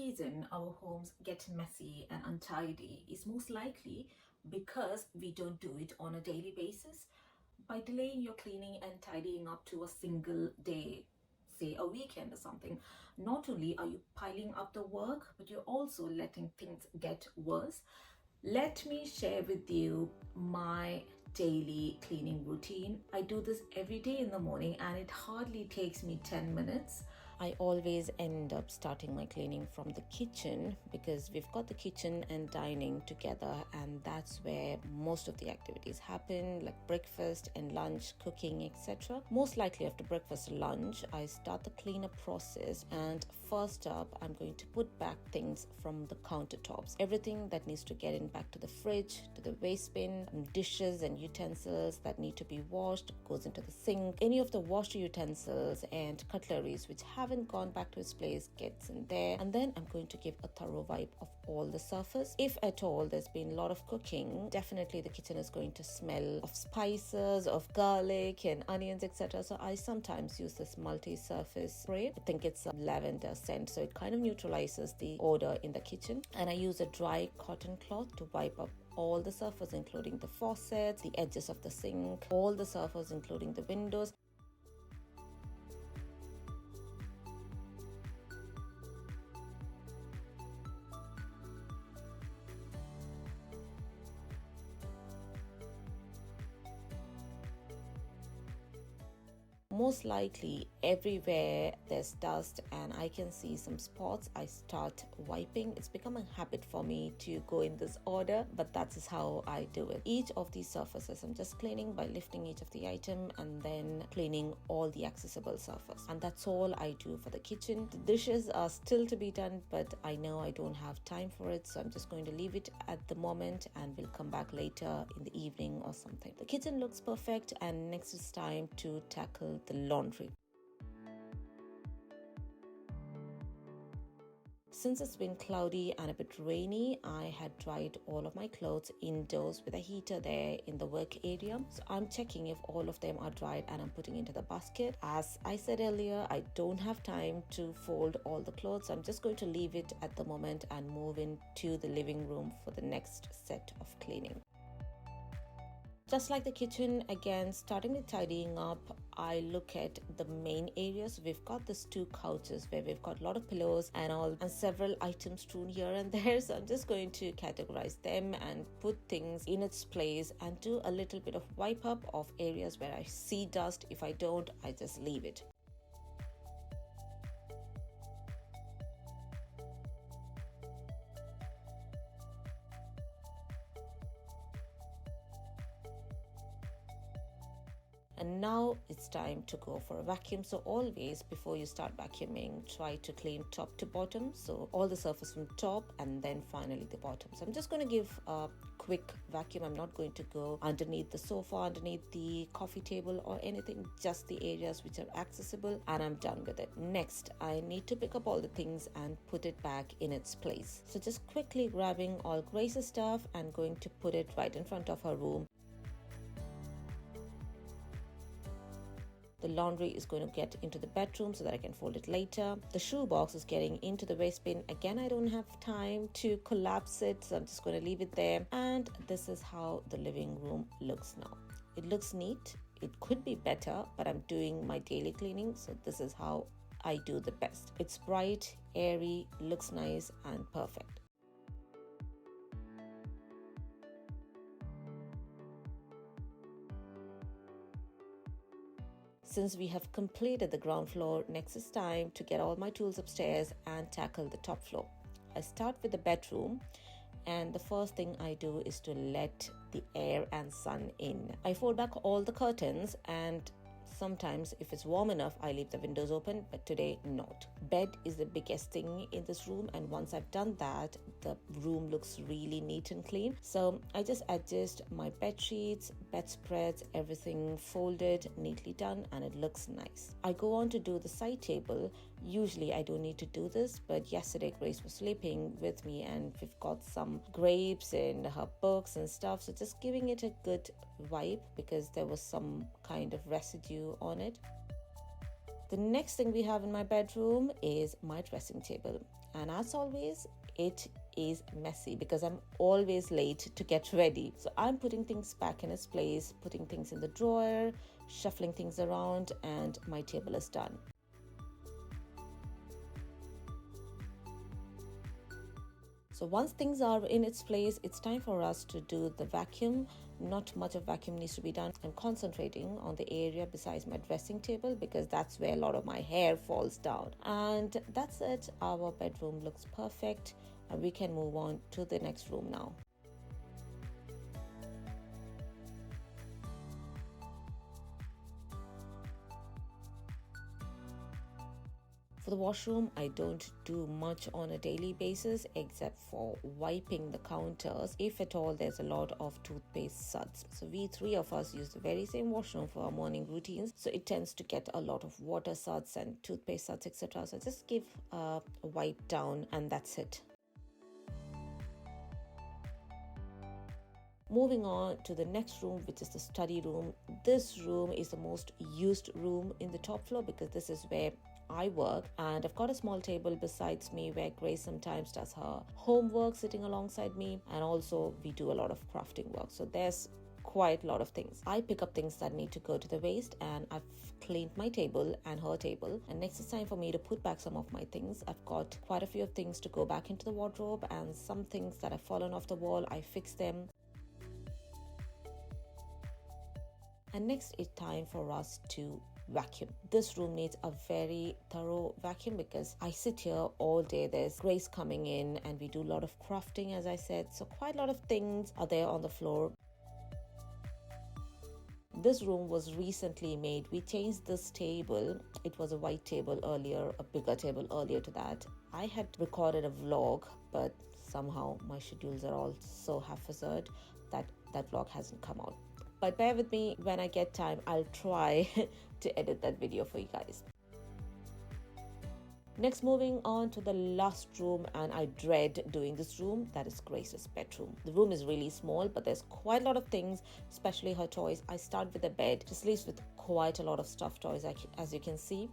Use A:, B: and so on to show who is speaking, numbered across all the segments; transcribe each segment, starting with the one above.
A: reason our homes get messy and untidy is most likely because we don't do it on a daily basis. By delaying your cleaning and tidying up to a single day, say a weekend or something, not only are you piling up the work, but you're also letting things get worse. Let me share with you my daily cleaning routine. I do this every day in the morning and it hardly takes me 10 minutes. I always end up starting my cleaning from the kitchen because we've got the kitchen and dining together, and that's where most of the activities happen, like breakfast and lunch, cooking, etc. Most likely after breakfast and lunch, I start the cleanup process, and first up, I'm going to put back things from the countertops. Everything that needs to get in back to the fridge, to the waste bin, dishes and utensils that need to be washed goes into the sink. Any of the washed utensils and cutleries which haven't gone back to its place gets in there, and then I'm going to give a thorough wipe of all the surface. If at all there's been a lot of cooking, definitely the kitchen is going to smell of spices, of garlic and onions, etc. So I sometimes use this multi-surface spray. I think it's a lavender scent, so it kind of neutralizes the odor in the kitchen. And I use a dry cotton cloth to wipe up all the surface, including the faucets, the edges of the sink, all the surface, including the windows. Most likely everywhere there's dust and I can see some spots, I start wiping. It's become a habit for me to go in this order, but that is how I do it. Each of these surfaces I'm just cleaning by lifting each of the item and then cleaning all the accessible surface, and that's all I do for the kitchen. The dishes are still to be done, but I know I don't have time for it, so I'm just going to leave it at the moment and we'll come back later in the evening or something. The kitchen looks perfect, and next it's time to tackle the laundry. Since it's been cloudy and a bit rainy, I had dried all of my clothes indoors with a heater there in the work area. So I'm checking if all of them are dried and I'm putting into the basket. As I said earlier, I don't have time to fold all the clothes. So I'm just going to leave it at the moment and move into the living room for the next set of cleaning. Just like the kitchen, again, starting with tidying up, I look at the main areas. We've got these two couches where we've got a lot of pillows and all, and several items strewn here and there. So I'm just going to categorize them and put things in its place and do a little bit of wipe up of areas where I see dust. If I don't, I just leave it. And now it's time to go for a vacuum. So always before you start vacuuming, try to clean top to bottom. So all the surface from top and then finally the bottom. So I'm just going to give a quick vacuum. I'm not going to go underneath the sofa, underneath the coffee table or anything, just the areas which are accessible, and I'm done with it. Next, I need to pick up all the things and put it back in its place. So just quickly grabbing all Grace's stuff and going to put it right in front of her room. The laundry is going to get into the bedroom so that I can fold it later. The shoe box is getting into the waste bin. Again, I don't have time to collapse it, so I'm just going to leave it there. And this is how the living room looks now. It looks neat. It could be better, but I'm doing my daily cleaning, so this is how I do the best. It's bright, airy, looks nice and perfect. Since we have completed the ground floor, next is time to get all my tools upstairs and tackle the top floor. I start with the bedroom, and the first thing I do is to let the air and sun in. I fold back all the curtains, and sometimes if it's warm enough, I leave the windows open, but today not. Bed is the biggest thing in this room, and once I've done that, the room looks really neat and clean. So I just adjust my bed sheets, bedspreads, everything folded, neatly done, and it looks nice. I go on to do the side table. Usually I don't need to do this, but yesterday Grace was sleeping with me and we've got some grapes in her books and stuff, so just giving it a good wipe because there was some kind of residue on it. The next thing we have in my bedroom is my dressing table.
B: And as always, it is messy because I'm always late to get ready. So I'm putting things back in its place, putting things in the drawer, shuffling things around, and my table is done. So once things are in its place, it's time for us to do the vacuum. Not much of vacuum needs to be done. I'm concentrating on the area besides my dressing table because that's where a lot of my hair falls down. And that's it. Our bedroom looks perfect, and we can move on to the next room now. For the washroom, I don't do much on a daily basis except for wiping the counters if at all there's a lot of toothpaste suds. So we three of us use the very same washroom for our morning routines, so it tends to get a lot of water suds and toothpaste suds, etc. So just give a wipe down and that's it. Moving on to the next room, which is the study room. This room is the most used room in the top floor because this is where I work, and I've got a small table besides me where Grace sometimes does her homework sitting alongside me, and also we do a lot of crafting work. So there's quite a lot of things. I pick up things that need to go to the waste, and I've cleaned my table and her table, and next it's time for me to put back some of my things. I've got quite a few of things to go back into the wardrobe, and some things that have fallen off the wall, I fix them. And next it's time for us to vacuum. This room needs a very thorough vacuum because I sit here all day. There's Grace coming in and we do a lot of crafting, as I said, so quite a lot of things are there on the floor. This room was recently made. We changed this table. It was a white table earlier, a bigger table earlier to that. I had recorded a vlog, but somehow my schedules are all so haphazard that vlog hasn't come out. But bear with me, when I get time, I'll try to edit that video for you guys. Next, moving on to the last room, and I dread doing this room, that is Grace's bedroom. The room is really small, but there's quite a lot of things, especially her toys. I start with the bed, just leaves with quite a lot of stuffed toys, as you can see.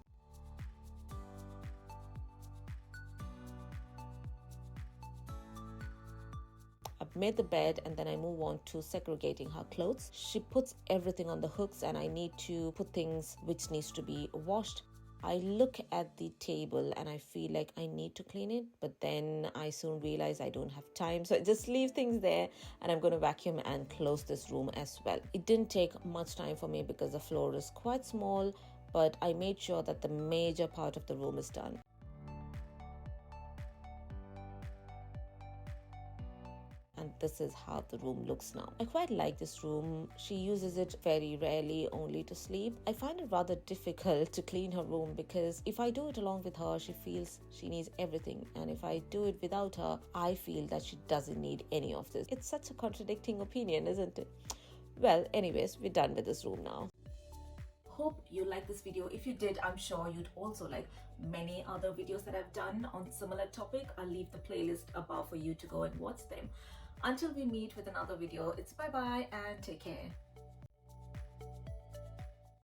B: I've made the bed and then I move on to segregating her clothes. She puts everything on the hooks and I need to put things which needs to be washed. I look at the table and I feel like I need to clean it, but then I soon realize I don't have time. So I just leave things there and I'm going to vacuum and close this room as well. It didn't take much time for me because the floor is quite small, but I made sure that the major part of the room is done. And this is how the room looks now. I quite like this room. She uses it very rarely, only to sleep. I find it rather difficult to clean her room because if I do it along with her, she feels she needs everything, and if I do it without her, I feel that she doesn't need any of this. It's such a contradicting opinion, isn't it? Well, anyways, we're done with this room now.
A: Hope you like this video. If you did, I'm sure you'd also like many other videos that I've done on similar topic. I'll leave the playlist above for you to go and watch them. Until we meet with another video, it's bye bye and take care.